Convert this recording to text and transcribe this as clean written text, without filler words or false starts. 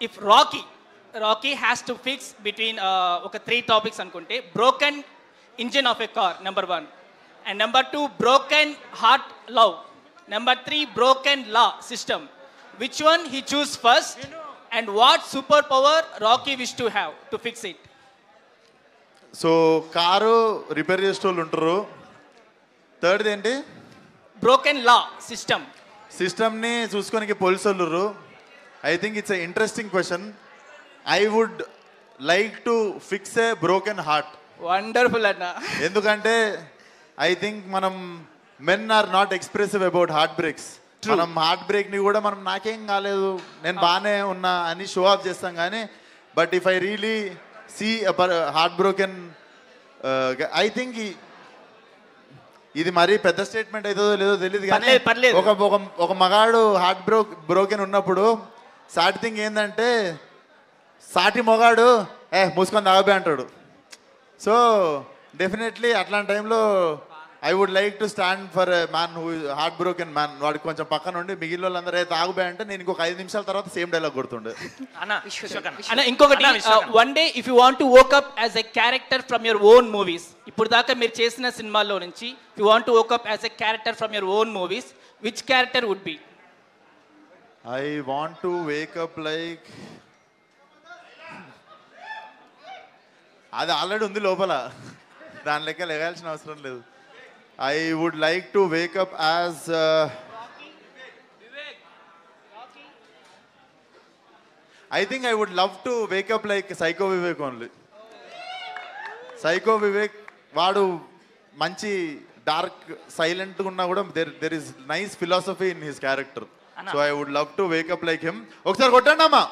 if Rocky has to fix between okay, 3 topics anukunte, broken engine of a car, number 1, and number 2, broken heart love, number 3, broken law system. Which one he choose first, and what superpower Rocky wish to have to fix it? So car repair చేసేటోళ్ళు ఉంటారు. థర్డ్ది ఏంటి? Broken law సిస్టమ్ని చూసుకోనికి police వాళ్ళు. I think it's a interesting question. I would like to fix a broken heart. Wonderful అన్న. ఎందుకంటే I think మనం men are not expressive about heart breaks. మనం హార్ట్ బ్రేక్ని కూడా మనం నాకేం కాలేదు, నేను బాగానే ఉన్నా అని షో ఆఫ్ చేస్తాం. కానీ but if I really see heart broken, I think ఇది మరీ పెద్ద స్టేట్మెంట్ అవుతుందో లేదో తెలియదు, కానీ ఒక మగాడు హార్ట్ బ్రోకెన్ ఉన్నప్పుడు సాటి థింగ్ ఏంటంటే, సాటి మొగాడు మూసుకొని తాగబే అంటాడు. సో డెఫినెట్లీ అట్లాంటి టైంలో I would like to stand for a man who heart broken man. వాడికి కొంచెం పక్కన ఉండి మిగిలిన వాళ్ళందరూ తాగుబే అంటే నేను ఇంకొక 5 నిమిషాల తర్వాత సేమ్ డైలాగ్ కొడుతుండే. ఇంకొకటి, one day if you want to woke up as a character from your own movies, ఇప్పుడు దాకా మీరు చేసిన సినిమాల్లో నుంచి if you want to woke up as a character from your own movies, which character would be? I want to wake up like, అది already ఉంది లోపల, దాని లెక్క లెగాల్సిన అవసరం లేదు. I would like to wake up as I think I would love to wake up like Psycho Vivek only. Psycho Vivek vaadu manchi dark silent గా ఉన్నా కూడా there is nice philosophy in his character. So I would love to wake up like him. ఒకసారి కొట్టండి అమ్మా.